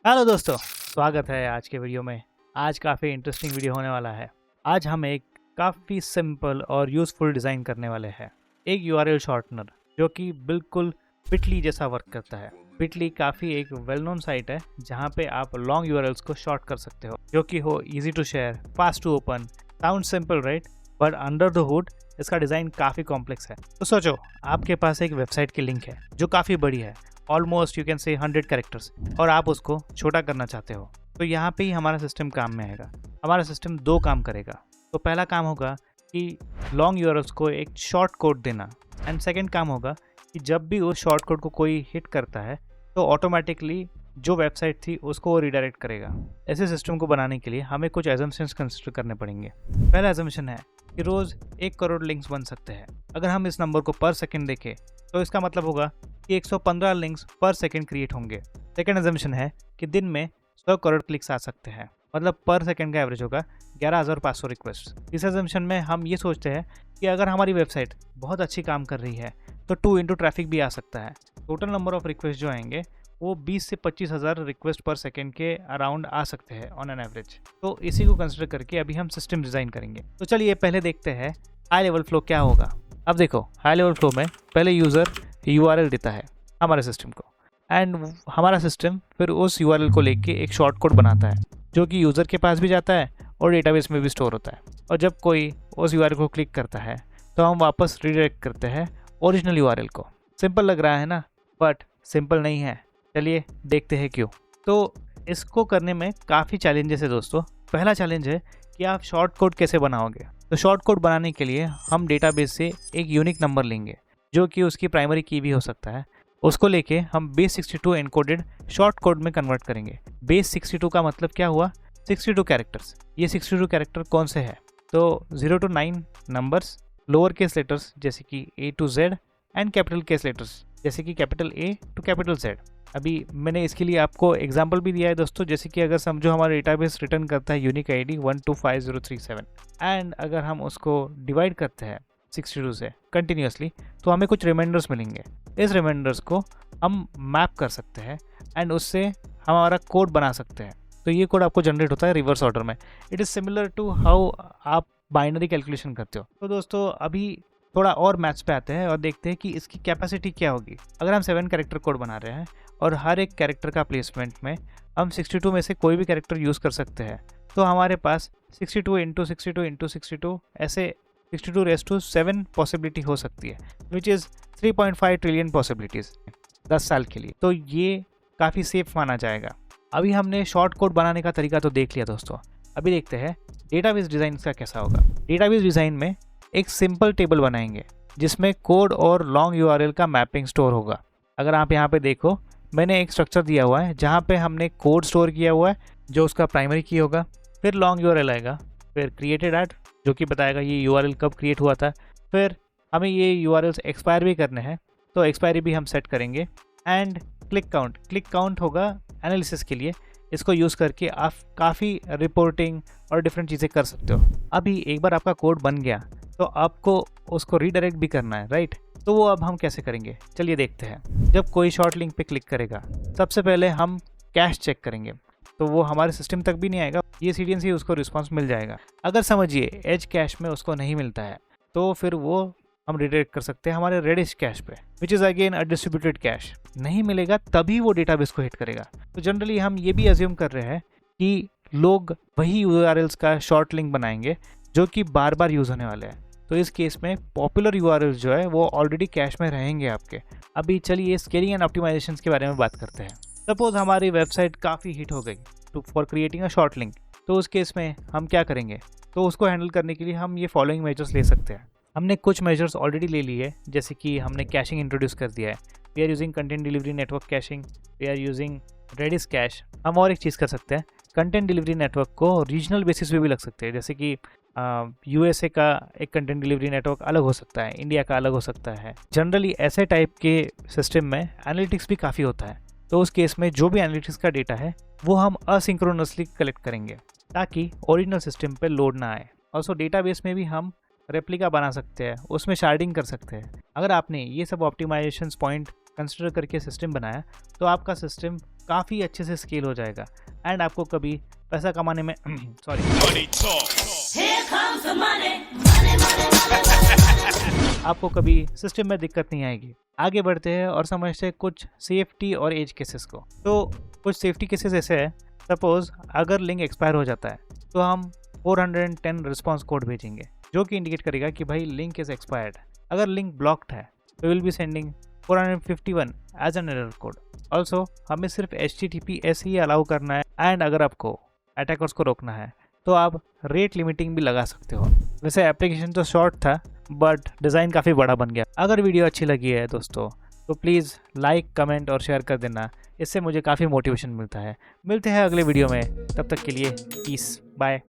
Hello दोस्तों, स्वागत है आज के वीडियो में। आज काफ़ी इंटरेस्टिंग वीडियो होने वाला है। आज हम एक काफ़ी सिंपल और यूज़फुल डिज़ाइन करने वाले हैं। एक यूआरएल शॉर्टनर जो कि बिल्कुल बिटली जैसा वर्क करता है। बिटली काफ़ी एक वेल नोन साइट है जहाँ पे आप लॉन्ग यूआरएल्स को शॉर्ट कर सकते हो, जो कि हो easy to share, fast to open. Sound simple right, but under the hood इसका डिज़ाइन काफ़ी कॉम्प्लेक्स है। तो सोचो, आपके पास एक वेबसाइट की लिंक है जो काफ़ी बड़ी है, almost you can say 100 characters, और आप उसको छोटा करना चाहते हो। तो यहाँ पे ही हमारा सिस्टम काम में आएगा। हमारा सिस्टम दो काम करेगा। तो पहला काम होगा कि लॉन्ग यूआरएल्स को एक शॉर्ट कोड देना, एंड सेकंड काम होगा कि जब भी उस शॉर्ट कोड को कोई हिट करता है तो ऑटोमेटिकली जो वेबसाइट थी उसको वो रिडायरेक्ट करेगा। ऐसे सिस्टम को बनाने के लिए हमें कुछ एजम्पशंस कंसिडर करने पड़ेंगे। पहला एजम्पशन है कि रोज़ 1 करोड़ लिंक्स बन सकते हैं। अगर हम इस नंबर को पर सेकेंड देखें तो इसका मतलब होगा कि 115 लिंक्स पर सेकेंड क्रिएट होंगे। सेकेंड एजम्पशन है कि दिन में 100 करोड़ क्लिक्स आ सकते हैं, मतलब पर सेकेंड का एवरेज होगा 11,500 रिक्वेस्ट। इस एजम्पशन में हम ये सोचते हैं कि अगर हमारी वेबसाइट बहुत अच्छी काम कर रही है तो 2 इंटू ट्रैफिक भी आ सकता है। टोटल नंबर ऑफ रिक्वेस्ट जो आएंगे वो 20 से 25,000 रिक्वेस्ट पर सेकेंड के अराउंड आ सकते हैं ऑन एन एवरेज। तो इसी को कंसिडर करके अभी हम सिस्टम डिज़ाइन करेंगे। तो चलिए पहले देखते हैं हाई लेवल फ्लो क्या होगा। अब देखो, हाई लेवल फ्लो में पहले यूज़र यूआरएल देता है हमारे सिस्टम को, एंड हमारा सिस्टम फिर उस यूआरएल को लेके एक शॉर्ट कोड बनाता है जो कि यूज़र के पास भी जाता है और डेटाबेस में भी स्टोर होता है। और जब कोई उस यूआरएल को क्लिक करता है तो हम वापस रिडायरेक्ट करते हैं ओरिजिनल यूआरएल को। सिंपल लग रहा है ना, बट सिंपल नहीं है। चलिए देखते हैं क्यों। तो इसको करने में काफ़ी चैलेंजेस है दोस्तों। पहला चैलेंज है कि आप शॉर्ट कोड कैसे बनाओगे। तो शॉर्ट कोड बनाने के लिए हम डेटाबेस से एक यूनिक नंबर लेंगे जो कि उसकी प्राइमरी की भी हो सकता है। उसको लेके हम बेस 62 एनकोडेड शॉर्ट कोड में कन्वर्ट करेंगे। बेस 62 का मतलब क्या हुआ? 62 कैरेक्टर्स। ये 62 कैरेक्टर कौन से हैं? तो 0 to 9 numbers, lower case letters जैसे कि A to Z, and capital case letters जैसे कि capital A to capital Z। अभी मैंने इसके लिए आपको एग्जाम्पल भी दिया है दोस्तों, जैसे कि अगर समझो हमारा डेटाबेस रिटर्न करता है यूनिक आईडी 125037, एंड अगर हम उसको डिवाइड करते हैं 62 से कंटिन्यूसली तो हमें कुछ रिमाइंडर्स मिलेंगे। इस रिमाइंडर्स को हम मैप कर सकते हैं एंड उससे हमारा कोड बना सकते हैं। तो ये कोड आपको जनरेट होता है रिवर्स ऑर्डर में। It is similar to how आप बाइनरी कैलकुलेशन करते हो। तो दोस्तों अभी थोड़ा और मैथ्स पे आते हैं और देखते हैं कि इसकी कैपेसिटी क्या होगी। अगर हम 7 कैरेक्टर कोड बना रहे हैं और हर एक कैरेक्टर का प्लेसमेंट में हम 62 में से कोई भी कैरेक्टर यूज़ कर सकते हैं, तो हमारे पास 62 इंटू 62 इंटू 62 ऐसे 62 रेज़ टू 7 पॉसिबिलिटी हो सकती है, विच इज़ 3.5 ट्रिलियन पॉसिबिलिटीज़ 10 साल के लिए। तो ये काफ़ी सेफ माना जाएगा। अभी हमने शॉर्ट कोड बनाने का तरीका तो देख लिया दोस्तों। अभी देखते हैं डेटाबेस डिज़ाइन का कैसा होगा। डेटाबेस डिज़ाइन में एक सिंपल टेबल बनाएंगे जिसमें कोड और लॉन्ग यूआरएल का मैपिंग स्टोर होगा। अगर आप यहाँ पे देखो, मैंने एक स्ट्रक्चर दिया हुआ है जहाँ पे हमने कोड स्टोर किया हुआ है जो उसका प्राइमरी की होगा, फिर लॉन्ग यूआरएल आएगा, फिर क्रिएटेड एट जो कि बताएगा ये यूआरएल कब क्रिएट हुआ था, फिर हमें ये यूआरएल्स एक्सपायर भी करने हैं तो एक्सपायरी भी हम सेट करेंगे, एंड क्लिक काउंट होगा एनालिसिस के लिए। इसको यूज़ करके आप काफ़ी रिपोर्टिंग और डिफरेंट चीज़ें कर सकते हो। अभी एक बार आपका कोड बन गया तो आपको उसको रीडायरेक्ट भी करना है, राइट? तो वो अब हम कैसे करेंगे, चलिए देखते हैं। जब कोई शॉर्ट लिंक पे क्लिक करेगा सबसे पहले हम कैश चेक करेंगे, तो वो हमारे सिस्टम तक भी नहीं आएगा, ये सीडीएन से उसको रिस्पांस मिल जाएगा। अगर समझिए एज कैश में उसको नहीं मिलता है तो फिर वो हम रिडायरेक्ट कर सकते हैं हमारे रेडिश कैश पे, which is again a distributed cash. नहीं मिलेगा तभी वो डेटाबेस को हिट करेगा। तो जनरली हम ये भी अज्यूम कर रहे हैं कि लोग वही यूआरएल्स का शॉर्ट लिंक बनाएंगे जो कि बार बार यूज़ होने वाले हैं। तो इस केस में पॉपुलर यूआरएल्स जो है वो ऑलरेडी कैश में रहेंगे आपके। अभी चलिए स्केलिंग एंड ऑप्टिमाइजेशन के बारे में बात करते हैं। सपोज हमारी वेबसाइट काफ़ी हिट हो गई for creating a short link, तो उस केस में हम क्या करेंगे? तो उसको हैंडल करने के लिए हम ये फॉलोइंग मेजर्स ले सकते हैं। हमने कुछ मेजर्स ऑलरेडी ले लिए, जैसे कि हमने कैशिंग इंट्रोड्यूस कर दिया है। We are using content delivery network caching, we are using Redis cache. हम और एक चीज़ कर सकते हैं, कंटेंट डिलीवरी नेटवर्क को रीजनल बेसिस पे भी लग सकते हैं, जैसे कि यूएसए का एक कंटेंट डिलीवरी नेटवर्क अलग हो सकता है, इंडिया का अलग हो सकता है। जनरली ऐसे टाइप के सिस्टम में एनालिटिक्स भी काफ़ी होता है। तो उस केस में जो भी एनालिटिक्स का डेटा है वो हम असिंक्रोनसली कलेक्ट करेंगे ताकि ओरिजिनल सिस्टम पे लोड ना आए। ऑल्सो डेटाबेस में भी हम रेप्लिका बना सकते हैं, उसमें शार्डिंग कर सकते हैं। अगर आपने ये सब ऑप्टिमाइजेशन पॉइंट कंसिडर करके सिस्टम बनाया तो आपका सिस्टम काफ़ी अच्छे से स्केल हो जाएगा एंड आपको कभी पैसा कमाने में सॉरी आपको कभी सिस्टम में दिक्कत नहीं आएगी। आगे बढ़ते हैं और समझते हैं कुछ सेफ्टी और एज केसेस को। तो कुछ सेफ्टी केसेस ऐसे है, सपोज अगर लिंक एक्सपायर हो जाता है तो हम 410 रिस्पॉन्स कोड भेजेंगे जो कि इंडिकेट करेगा कि भाई लिंक इज एक्सपायर्ड। अगर लिंक ब्लॉक्ड है तो will be sending 451 as an error code. Also हमें सिर्फ HTTPS ही अलाउ करना है एंड अगर आपको अटैकर्स को रोकना है तो आप रेट लिमिटिंग भी लगा सकते हो। वैसे एप्लीकेशन तो शॉर्ट था बट डिज़ाइन काफ़ी बड़ा बन गया। अगर वीडियो अच्छी लगी है दोस्तों तो प्लीज़ लाइक कमेंट और शेयर कर देना, इससे मुझे काफ़ी मोटिवेशन मिलता है। मिलते हैं अगले वीडियो में, तब तक के लिए पीस, बाय।